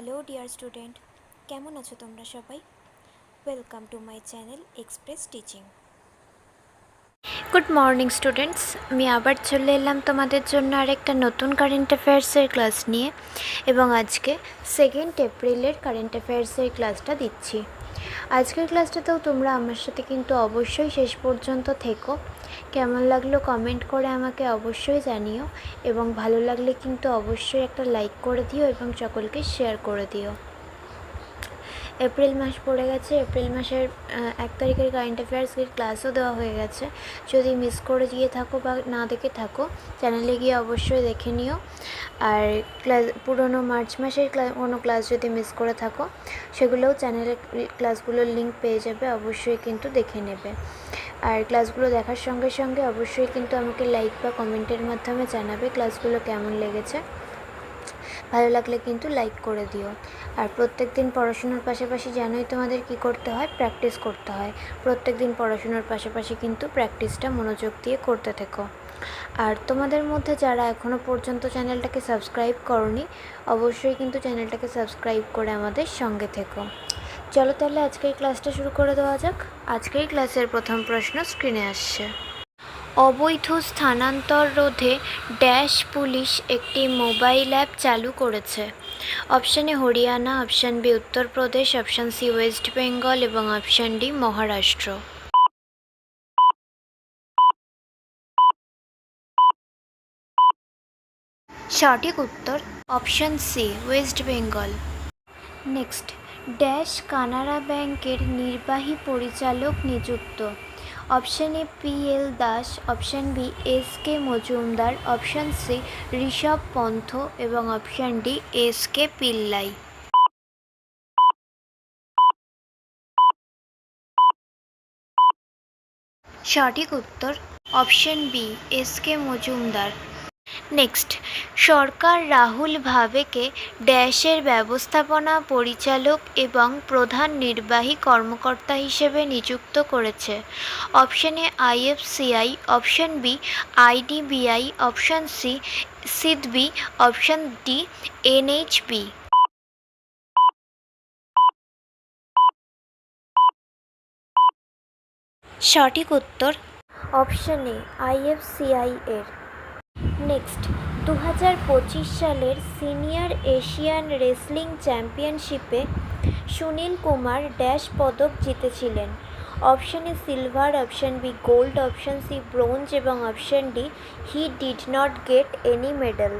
Hello dear student, কেমন আছো তোমরা সবাই? Welcome to my channel express teaching. Good morning students, আমি আবার চলে এলাম তোমাদের জন্য আরেকটা নতুন কারেন্ট অ্যাফেয়ার্সের ক্লাস নিয়ে, এবং আজকে 2 এপ্রিলের কারেন্ট অ্যাফেয়ার্সের ক্লাসটা দিচ্ছি। আজকের ক্লাসটাতেও তোমরা আমার সাথে কিন্তু অবশ্যই শেষ পর্যন্ত থেকো। কেমন লাগলো কমেন্ট করে আমাকে অবশ্যই জানিও, এবং ভালো লাগলে কিন্তু অবশ্যই একটা লাইক করে দিও এবং সকলকে শেয়ার করে দিও। এপ্রিল মাস পড়ে গেছে, এপ্রিল মাসের 1 তারিখের কারেন্ট অ্যাফেয়ার্সের ক্লাসও দেওয়া হয়ে গেছে। যদি মিস করে গিয়ে থাকো বা না দেখে থাকো, চ্যানেলে গিয়ে অবশ্যই দেখে নিও। আর পুরনো মার্চ মাসের কোনো ক্লাস যদি মিস করে থাকো, সেগুলোও চ্যানেলে ক্লাসগুলোর লিঙ্ক পেয়ে যাবে, অবশ্যই কিন্তু দেখে নেবে। আর ক্লাসগুলো দেখার সঙ্গে সঙ্গে অবশ্যই কিন্তু আমাকে লাইক বা কমেন্টের মাধ্যমে জানাবে ক্লাসগুলো কেমন লেগেছে। ভালো লাগলে কিন্তু লাইক করে দিও। আর প্রত্যেক দিন পড়াশোনার পাশাপাশি জানোই তোমাদের কি করতে হয়, প্র্যাকটিস করতে হয়। প্রত্যেক দিন পড়াশোনার পাশাপাশি কিন্তু প্র্যাকটিসটা মনোযোগ দিয়ে করতে থেকো। আর তোমাদের মধ্যে যারা এখনও পর্যন্ত চ্যানেলটাকে সাবস্ক্রাইব করনি, অবশ্যই কিন্তু চ্যানেলটাকে সাবস্ক্রাইব করে আমাদের সঙ্গে থেকো। চলো তাহলে আজকের ক্লাসটা শুরু করে দেওয়া যাক। আজকের ক্লাসের প্রথম প্রশ্ন স্ক্রিনে আসছে। অবৈধ স্থানান্তর রোধে ড্যাশ পুলিশ একটি মোবাইল অ্যাপ চালু করেছে। Option A Haryana, option B Uttar Pradesh, option C West Bengal এবং অপশান ডি মহারাষ্ট্র। সঠিক উত্তর option C West Bengal. Next, dash Canara ব্যাংকের নির্বাহী পরিচালক নিযুক্ত। Option A P L. Das, option B S K. Majumdar, option C Rishabh Pant এবং অপশান ডি এস.কে. পিল্লাই। সঠিক উত্তর option B S K. Majumdar. Next, সরকার রাহুল ভাভেকে ড্যাশের ব্যবস্থাপনা পরিচালক এবং প্রধান নির্বাহী কর্মকর্তা হিসেবে নিযুক্ত করেছে। Option A IFCI, option B IDBI, option C SIDBI, option D NHB. সঠিক উত্তর অপশান এ আইএফসিআই এর। নেক্সট, 2025 সালের সিনিয়র এশিয়ান রেসলিং চ্যাম্পিয়নশিপে সুনীল কুমার ড্যাশ পদক জিতেছিলেন। Option A silver, option B gold, option C bronze এবং option D he did not get any medal.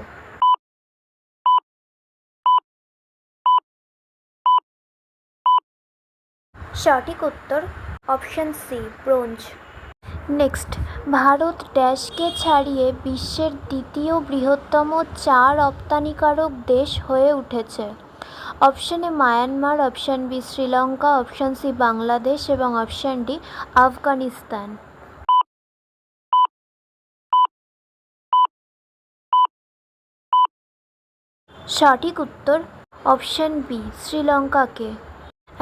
সঠিক উত্তর option C bronze. Next, Bharat ড্যাশকে ছাড়িয়ে বিশ্বের দ্বিতীয় বৃহত্তম চা রপ্তানিকারক দেশ হয়ে উঠেছে। Option A Myanmar, option B Sri Lanka, option C Bangladesh এবং অপশান ডি আফগানিস্তান। সঠিক উত্তর অপশান বি শ্রীলঙ্কাকে।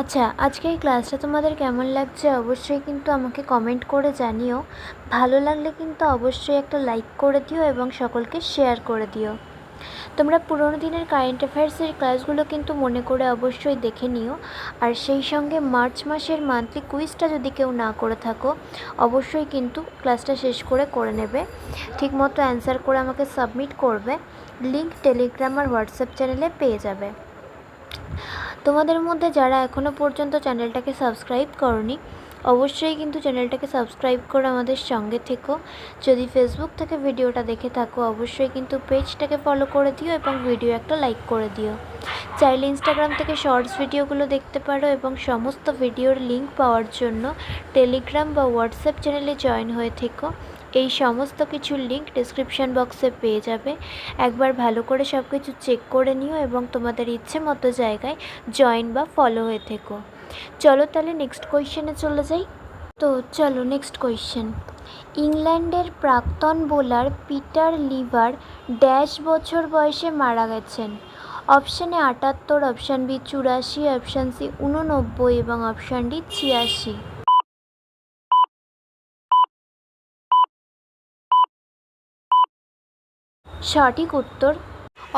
আচ্ছা, আজকে এই ক্লাসটা তোমাদের কেমন লাগছে অবশ্যই কিন্তু আমাকে কমেন্ট করে জানিও। ভালো লাগলে কিন্তু অবশ্যই একটা লাইক করে দিও এবং সকলকে শেয়ার করে দিও। তোমরা পুরোনো দিনের কারেন্ট অ্যাফেয়ার্সের ক্লাসগুলো কিন্তু মনে করে অবশ্যই দেখে নিও। আর সেই সঙ্গে মার্চ মাসের মান্থলি কুইজটা যদি কেউ না করে থাকো, অবশ্যই কিন্তু ক্লাসটা শেষ করে নেবে। ঠিকমতো অ্যান্সার করে আমাকে সাবমিট করবে। লিঙ্ক টেলিগ্রাম আর হোয়াটসঅ্যাপ চ্যানেলে পেয়ে যাবে। তোমাদের মধ্যে যারা এখনও পর্যন্ত চ্যানেলটাকে সাবস্ক্রাইব করনি, অবশ্যই কিন্তু চ্যানেলটাকে সাবস্ক্রাইব করে আমাদের সঙ্গে থেকো। যদি ফেসবুক থেকে ভিডিওটা দেখে থাকো, অবশ্যই কিন্তু পেজটাকে ফলো করে দিও এবং ভিডিও একটা লাইক করে দিও। চাইলে ইনস্টাগ্রাম থেকে শর্টস ভিডিওগুলো দেখতে পারো এবং সমস্ত ভিডিওর লিঙ্ক পাওয়ার জন্য টেলিগ্রাম বা হোয়াটসঅ্যাপ চ্যানেলে জয়েন হয়ে থেকো। এই সমস্ত কিছুর লিঙ্ক ডিসক্রিপশান বক্সে পেয়ে যাবে। একবার ভালো করে সব কিছু চেক করে নিও এবং তোমাদের ইচ্ছে মতো জায়গায় জয়েন বা ফলো হয়ে থেকো। চলো তাহলে নেক্সট কোয়েশ্চেনে চলে যাই। তো চলো নেক্সট কোয়েশ্চেন। ইংল্যান্ডের প্রাক্তন বোলার পিটার লিভার ড্যাশ বছর বয়সে মারা গেছেন। Option A 78, option B 84, option C 89 এবং অপশান ডি 86। সঠিক উত্তর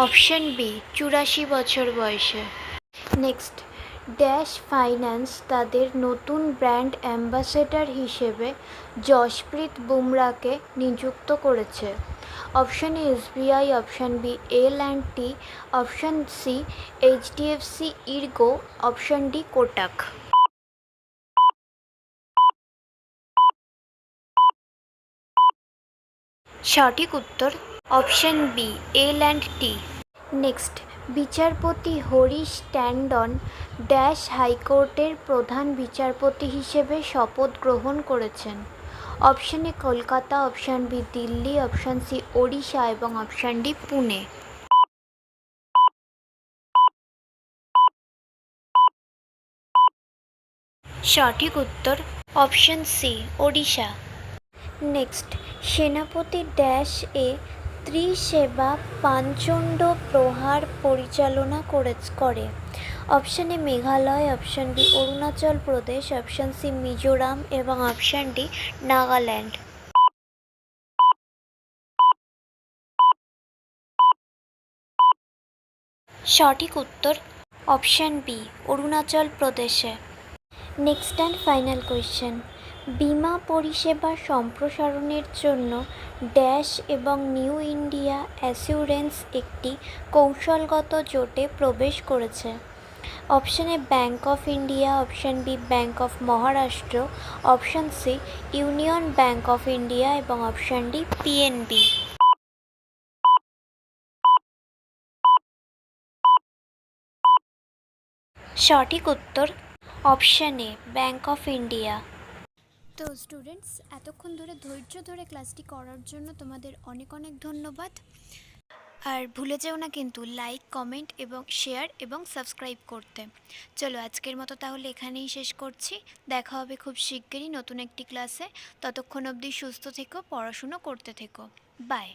অপশান বি 84 বছর বয়সে। নেক্সট, ড্যাশ ফাইন্যান্স তাদের নতুন ব্র্যান্ড অ্যাম্বাসেডর হিসেবে জশপ্রীত বুমরাকে নিযুক্ত করেছে। Option A SBI, option B L and T, option C HDFC ERGO, option D Kotak. সঠিক উত্তর অপশান বি এল&টি। নেক্সট, বিচারপতি হরিশ ট্যান্ডন ড্যাশ হাইকোর্টের প্রধান বিচারপতি হিসেবে শপথ গ্রহণ করেছেন। Option A Kolkata, option B Delhi, option C Odisha এবং অপশান ডি পুনে। সঠিক উত্তর অপশান সি ওড়িশা। নেক্সট, সেনাপতি ড্যাশ এ ত্রিসেবা পাঞ্চণ্ড প্রহার পরিচালনা করে। Option A Meghalaya, option B Arunachal Pradesh, option C Mizoram এবং অপশান ডি নাগাল্যান্ড। সঠিক উত্তর অপশান বি অরুণাচল প্রদেশে। নেক্সট অ্যান্ড ফাইনাল কোয়েশ্চেন, বিমা পরিষেবা সম্প্রসারণের জন্য ড্যাশ এবং নিউ ইন্ডিয়া অ্যাসিউরেন্স একটি কৌশলগত জোটে প্রবেশ করেছে। Option A bank of India, option B bank of Maharashtra, option C union bank of India এবং অপশান ডি পিএনবি। সঠিক উত্তর option A bank of India. তো স্টুডেন্টস, এতক্ষণ ধরে ধৈর্য ধরে ক্লাসটি করার জন্য তোমাদের অনেক অনেক ধন্যবাদ। আর ভুলে যেও না কিন্তু লাইক, কমেন্ট এবং শেয়ার এবং সাবস্ক্রাইব করতে। চলো আজকের মতো তাহলে এখানেই শেষ করছি। দেখা হবে খুব শিগগিরই নতুন একটি ক্লাসে। ততক্ষণ অবধি সুস্থ থেকো, পড়াশুনো করতে থেকো। বাই।